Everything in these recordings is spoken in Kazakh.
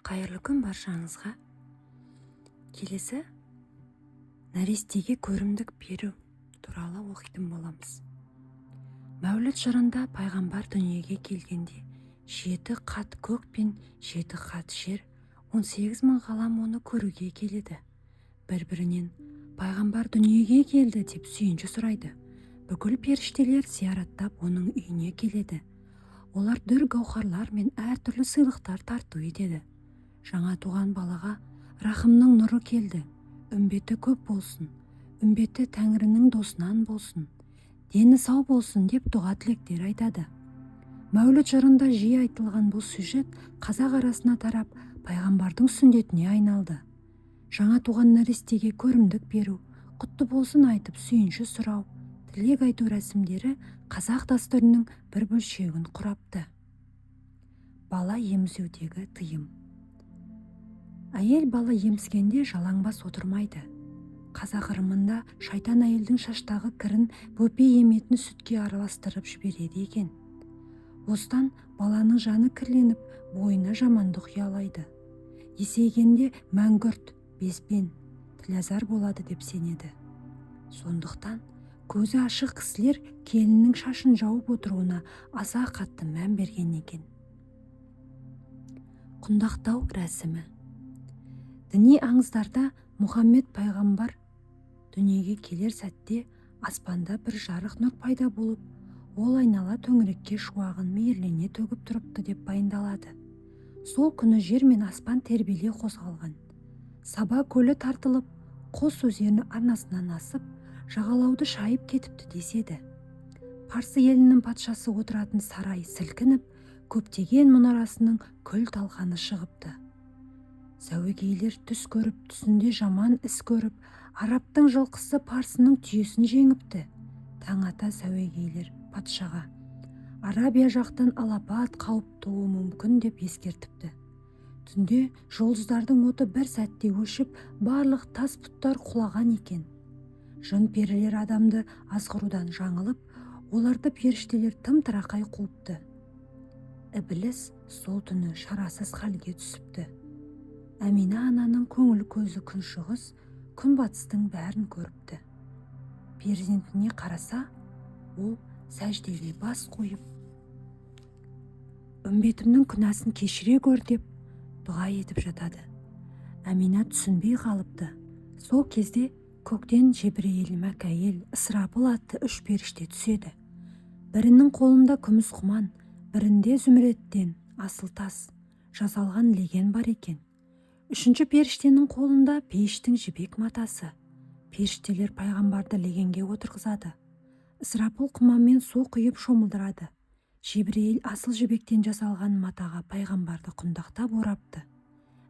Қайырлы күн баршаңызға. Келесі нәрестеге көрімдік беру туралы оқитын боламыз. Мәуліт жырында пайғамбар дүниеге келгенде 7 қат көк пен 7 қат жер, 18 мың ғалам оны көруге келеді. Бір-бірінен пайғамбар дүниеге келді деп сүйінші сұрайды. Бүкіл періштелер зияраттап оның үйіне келеді. Олар дүр гауһарлар мен әртүрлі сыйлықтар тарту етеді. Жаңа туған балаға рахымның нұры келді. Үмбеті көп болсын, үмбеті Тәңірінің досынан болсын, дені сау болсын деп дұға тілектер айтады. Мәуліт жырында жиі айтылған бұл сюжет қазақ арасына тарап, пайғамбардың сүндетіне айналды. Жаңа туған нәрестеге көрімдік беру, құтты болсын айтып сүйінші сұрау, тілек айту рәсімдері қазақ дәстүрінің бір бөлшегін құрапты. Бала емізудегі тыйым. Әйел бала емізгенде жалаңбас отырмайды. Қазақ ырымында шайтан әйелдің шаштағы кірін бөпе еметін сүтке араластырып жібереді екен. Осыдан баланың жаны кірленіп, бойына жамандық ұялайды. Есейгенде мәңгүрт, безбен, тілазар болады деп сенеді. Сондықтан көзі ашық кісілер келіннің шашын жауып отыруына аса қатты мән берген екен. Құндақтау рәсімі. Діни аңыздарда Мұхаммед пайғамбар дүниеге келер сәтте аспанда бір жарық нұр пайда болып, ол айнала төңірекке шуағын мейірлене төгіп тұрыпты деп баяндалады. Сол күні жер мен аспан тербеле қозғалған. Саба көлі тартылып, қос өзені арнасынан асып, жағалауды шайып кетіпті деседі. Парсы елінің патшасы отыратын сарай сілкініп, көптеген мұнарасының күл талқаны шығыпты. Сәуегейлер түс көріп, түсінде жаман іс көріп, арабтың жылқысы парсының түйесін жеңіпті. Таң ата сәуегейлер патшаға Арабия жақтан алапат қауіп тууы мүмкін деп ескертіпті. Түнде жұлдыздардың оты бір сәтте өшіп, барлық тас бұттар құлаған екен. Жын перілер адамды азғырудан жаңылып, оларды періштелер тым-тырақай қуыпты. Ібліс сол түні шарасыз халге түсіпті. Әмина ананың көңіл көзі күншығыс, күнбатыстың бәрін көріпті. Перзентіне қараса, ол сәждеге бас қойып, үмбетімнің күнәсін кешіре көр деп дұға етіп жатады. Әмина түсінбей қалыпты. Сол кезде көктен Жебірейіл, Мәкәйіл, Ысырапыл атты 3 періште түседі. Бірінің қолында күміс құман, бірінде зүміреттен асыл тас жасалған леген бар екен. 3-ші періштенің қолында пейіштің жібек матасы. Періштелер пайғамбарды легенге отырғызады. Ысырапыл құманмен су құйып шомылдырады. Жебірейіл асыл жібектен жасалған матаға пайғамбарды құндақтап орапты.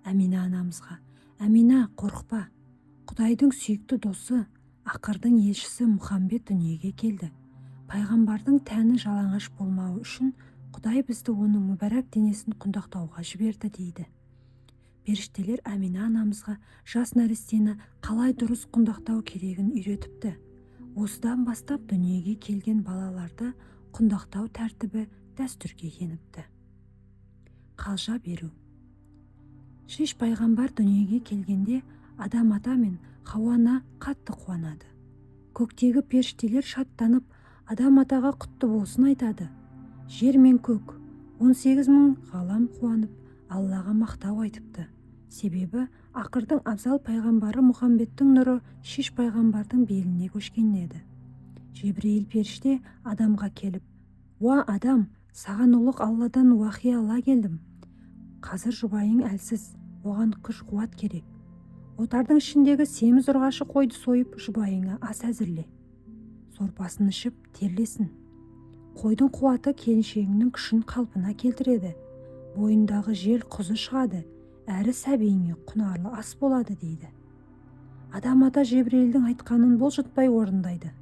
Әмина анамызға: «Әмина, қорықпа. Құдайдың сүйікті досы, ақырдың елшісі Мұхаммед дүниеге келді. Пайғамбардың тәні жалаңаш болмауы үшін Құдай бізді оның мүбәрәк денесін құндақтауға жіберді» дейді. Періштелер Әмина анамызға жас нәрестені қалай дұрыс құндақтау керегін үйретіпті. Осыдан бастап дүниеге келген балаларды құндақтау тәртібі дәстүрге еніпті. Қалжа беру. Шиш пайғамбар дүниеге келгенде Адам ата мен Хауа ана қатты қуанады. Көктегі періштелер шаттанып, Адам атаға құтты болсын айтады. Жер мен көк 18 мың ғалам қуанып, Аллаға мақтау айтыпты. Себебі ақырдың абзал пайғамбары Мұхаммедтің нұры Шиш пайғамбардың беліне көшкен еді. Жебірейіл періште Адамға келіп: «Уа Адам, саған ұлық Алладан уахи ала келдім. Қазір жұбайың әлсіз, оған күш қуат керек. Отардың ішіндегі семіз ұрғашы қойды сойып, жұбайыңа ас әзірле. Сорпасын ішіп, терлесін. Қойдың қуаты келіншегіңнің күшін қалпына келтіреді. Бойындағы жел құзы шығады, әрі сәбиіңе құнарлы ас болады» дейді. Адам ата Жебірейілдің айтқанын бұлжытпай орындайды.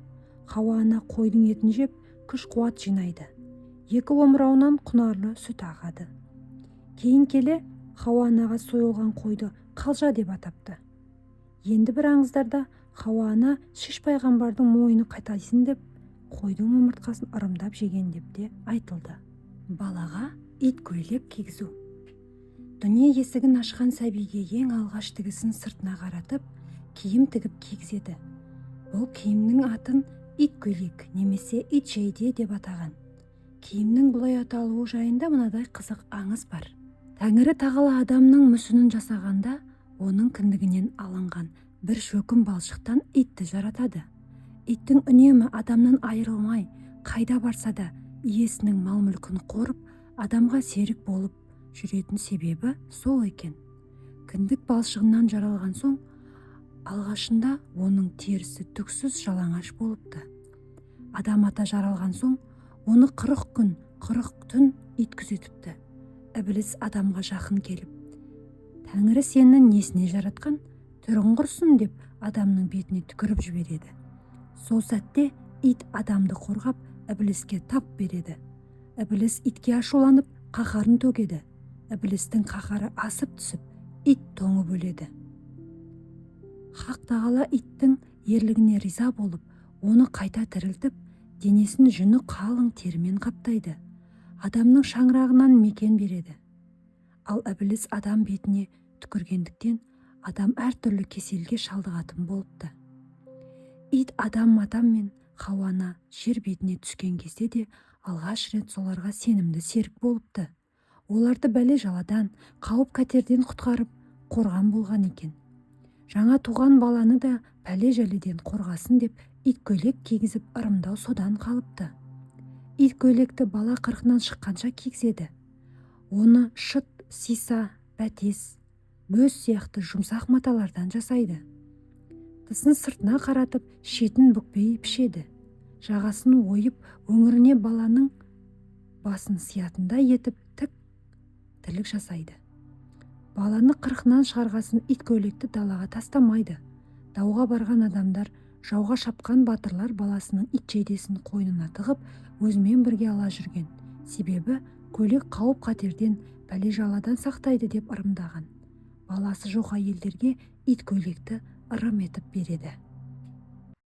Хауа ана қойдың етін жеп, күш қуат жинайды. 2 омырауынан құнарлы сүт ағады. Кейін келе Хауа анаға сойылған қойды қалжа деп атапты. Енді бір аңыздарда Хауа ана Шиш пайғамбардың мойыны қайтайсын деп, қойдың омыртқасын ырымдап жеген деп те айтылды. Балаға ит көйлек кигізу. дүние есігін ашқан сәбиге ең алғаш тігісін сыртына қаратып, киім тігіп кигізеді. Бұл киімнің атын ит көйлек немесе ит жейде деп атаған. Киімнің бұлай аталуы жайында мынадай қызық аңыз бар. Тәңірі тағала адамның мүсінін жасағанда, оның кіндігінен алынған бір шөкім балшықтан итті жаратады. Иттің үнемі адамнан айырылмай, қайда барса да иесінің мал-мүлкін қорып, адамға серік болып жүретін себебі сол екен. Кіндік балшығынан жаралған соң, алғашында оның терісі түксіз жалаңаш болыпты. Адам ата жаралған соң, оны 40 күн, 40 түн ит күзетіпті. Ібіліс адамға жақын келіп, Тәңірі сені несіне жаратқан, түрің құрсын деп адамның бетіне түкіріп жібереді. Сол сәтте ит адамды қорғап, Ібіліске тап береді. Ібіліс итке ашуланып, қаһарын төгеді. Ібілістің қаһары асып түсіп, ит тоңып өледі. Хақ тағала иттің ерлігіне риза болып, оны қайта тірілтіп, денесін жүні қалың терімен қаптайды. Адамның шаңырағынан мекен береді. Ал Ібіліс адам бетіне түкіргендіктен, адам әртүрлі кеселге шалдығатын болыпты. Ит адам мен Хауана жер бетіне түскен кезде де алғаш рет соларға сенімді серік болыпты. Оларды бәле жаладан, қауіп қатерден құтқарып, қорған болған екен. Жаңа туған баланы да пәле жәледен қорғасын деп ит көйлек кигізіп ырымдау содан қалыпты. Ит көйлекті бала 40-нан шыққанша кигізеді. Оны шыт, сиса, бәтес, бөз сияқты жұмсақ маталардан жасайды. Тысын сыртына қаратып, шетін бүкпей пішеді. Жағасын ойып, өңіріне баланың басын сиятындай етіп тілік жасайды. Баланы 40-нан шығарғасын ит көйлекті далаға тастамайды. Дауға барған адамдар, жауға шапқан батырлар баласының ит жейдесін қойнына тығып, өзімен бірге ала жүрген. Себебі көйлек қауіп қатерден, пәле жаладан сақтайды деп ырымдаған. Баласы жоқ әйелдерге ит көйлекті ырым етіп береді.